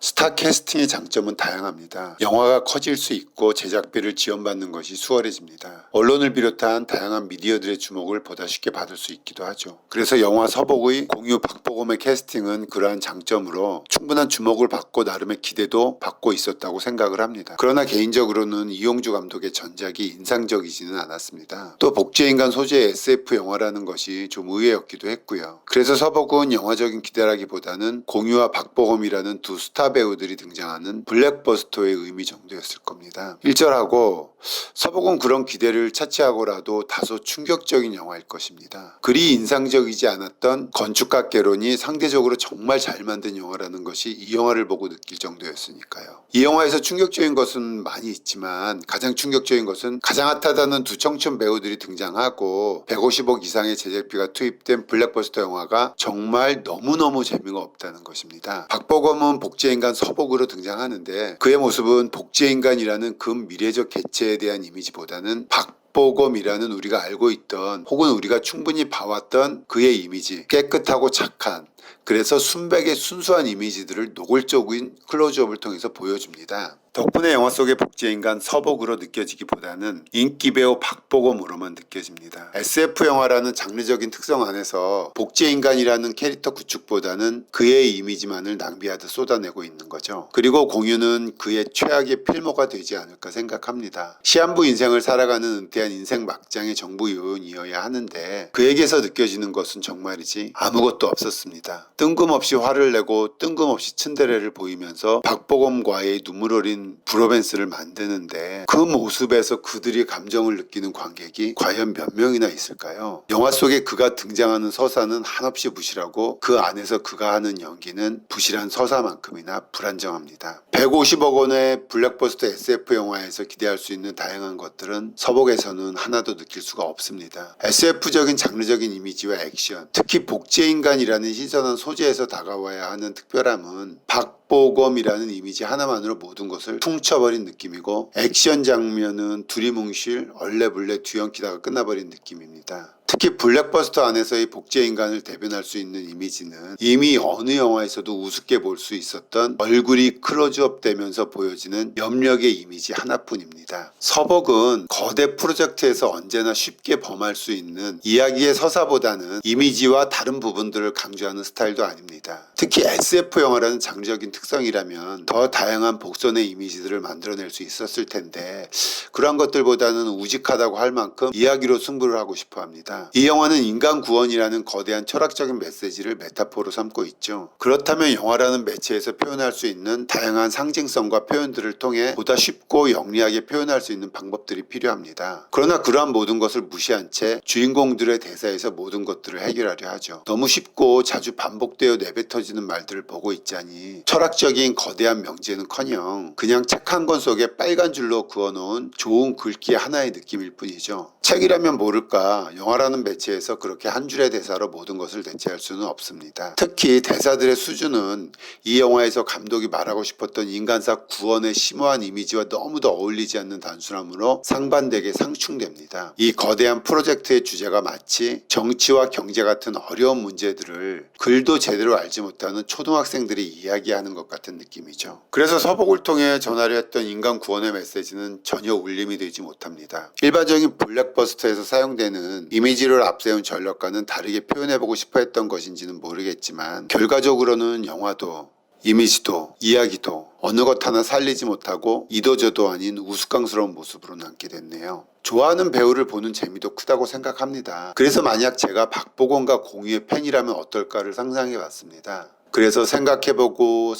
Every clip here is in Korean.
스타 캐스팅의 장점은 다양합니다. 영화가 커질 수 있고 제작비를 지원받는 것이 수월해집니다. 언론을 비롯한 다양한 미디어들의 주목을 보다 쉽게 받을 수 있기도 하죠. 그래서 영화 서복의 공유 박보검의 캐스팅은 그러한 장점으로 충분한 주목을 받고 나름의 기대도 받고 있었다고 생각을 합니다. 그러나 개인적으로는 이용주 감독의 전작이 인상적이지는 않았습니다. 또 복제인간 소재의 SF 영화라는 것이 좀 의외였기도 했고요. 그래서 서복은 영화적인 기대라기보다는 공유와 박보검이라는 두 스타 배우들이 등장하는 블랙버스터의 의미 정도였을 겁니다. 1절하고 서복은 그런 기대를 차치하고라도 다소 충격적인 영화일 것입니다. 그리 인상적이지 않았던 건축학개론이 상대적으로 정말 잘 만든 영화라는 것이 이 영화를 보고 느낄 정도였으니까요. 이 영화에서 충격적인 것은 많이 있지만 가장 충격적인 것은 가장 핫하다는 두 청춘 배우들이 등장하고 150억 이상의 제작비가 투입된 블랙버스터 영화가 정말 너무너무 재미가 없다는 것입니다. 박보검은 복제인간 서복으로 등장하는데 그의 모습은 복제인간이라는 근미래적 개체에 대한 이미지보다는 박보검이라는 우리가 알고 있던 혹은 우리가 충분히 봐왔던 그의 이미지, 깨끗하고 착한, 그래서 순백의 순수한 이미지들을 노골적인 클로즈업을 통해서 보여줍니다. 덕분에 영화 속의 복제인간 서복으로 느껴지기보다는 인기 배우 박보검으로만 느껴집니다. SF 영화라는 장르적인 특성 안에서 복제인간이라는 캐릭터 구축보다는 그의 이미지만을 낭비하듯 쏟아내고 있는 거죠. 그리고 공유는 그의 최악의 필모가 되지 않을까 생각합니다. 시한부 인생을 살아가는 은퇴한 인생 막장의 정부 요원이어야 하는데 그에게서 느껴지는 것은 정말이지 아무것도 없었습니다. 뜬금없이 화를 내고 뜬금없이 츤데레를 보이면서 박보검과의 눈물 어린 브로맨스를 만드는데 그 모습에서 그들이 감정을 느끼는 관객이 과연 몇 명이나 있을까요? 영화 속에 그가 등장하는 서사는 한없이 부실하고 그 안에서 그가 하는 연기는 부실한 서사만큼이나 불안정합니다. 150억 원의 블랙버스터 SF 영화에서 기대할 수 있는 다양한 것들은 서복에서는 하나도 느낄 수가 없습니다. SF적인 장르적인 이미지와 액션, 특히 복제인간이라는 신선한 소재에서 다가와야 하는 특별함은 박보검이라는 이미지 하나만으로 모든 것을 퉁쳐버린 느낌이고 액션 장면은 두리뭉실 얼레블레 뒤엉키다가 끝나버린 느낌입니다. 특히 블랙버스터 안에서의 복제인간을 대변할 수 있는 이미지는 이미 어느 영화에서도 우습게 볼 수 있었던 얼굴이 클로즈업 되면서 보여지는 염력의 이미지 하나뿐입니다. 서복은 거대 프로젝트에서 언제나 쉽게 범할 수 있는 이야기의 서사보다는 이미지와 다른 부분들을 강조하는 스타일도 아닙니다. 특히 SF 영화라는 장르적인 특성이라면 더 다양한 복선의 이미지들을 만들어낼 수 있었을 텐데 그런 것들보다는 우직하다고 할 만큼 이야기로 승부를 하고 싶어 합니다. 이 영화는 인간 구원이라는 거대한 철학적인 메시지를 메타포로 삼고 있죠. 그렇다면 영화라는 매체에서 표현할 수 있는 다양한 상징성과 표현들을 통해 보다 쉽고 영리하게 표현할 수 있는 방법들이 필요합니다. 그러나 그러한 모든 것을 무시한 채 주인공들의 대사에서 모든 것들을 해결하려 하죠. 너무 쉽고 자주 반복되어 내뱉어지는 말들을 보고 있자니 철학적인 거대한 명제는커녕 그냥 책 한 권 속에 빨간 줄로 그어놓은 좋은 글귀 하나의 느낌일 뿐이죠. 책이라면 모를까 영화라는 매체에서 그렇게 한 줄의 대사로 모든 것을 대체할 수는 없습니다. 특히 대사들의 수준은 이 영화에서 감독이 말하고 싶었던 인간사 구원의 심오한 이미지와 너무도 어울리지 않는 단순함으로 상반되게 상충됩니다. 이 거대한 프로젝트의 주제가 마치 정치와 경제 같은 어려운 문제들을 글도 제대로 알지 못하는 초등학생들이 이야기하는 것 같은 느낌이죠. 그래서 서복을 통해 전하려 했던 인간 구원의 메시지는 전혀 울림이 되지 못합니다. 일반적인 블랙버스터에서 사용되는 이미지를 앞세운 전력과는 다르게 표현해보고 싶어 했던 것인지는 모르겠지만 결과적으로는 영화도 이미지도 이야기도 어느 것 하나 살리지 못하고 이도저도 아닌 우스꽝스러운 모습으로 남게 됐네요. 좋아하는 배우를 보는 재미도 크다고 생각합니다. 그래서 만약 제가 박보검과 공유의 팬이라면 어떨까를 상상해봤습니다. 그래서 생각해보고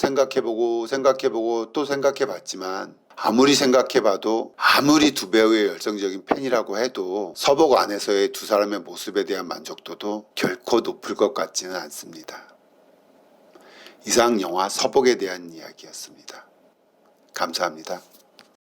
또 생각해봤지만 아무리 생각해봐도 아무리 두 배우의 열성적인 팬이라고 해도 서복 안에서의 두 사람의 모습에 대한 만족도도 결코 높을 것 같지는 않습니다. 이상 영화 서복에 대한 이야기였습니다. 감사합니다.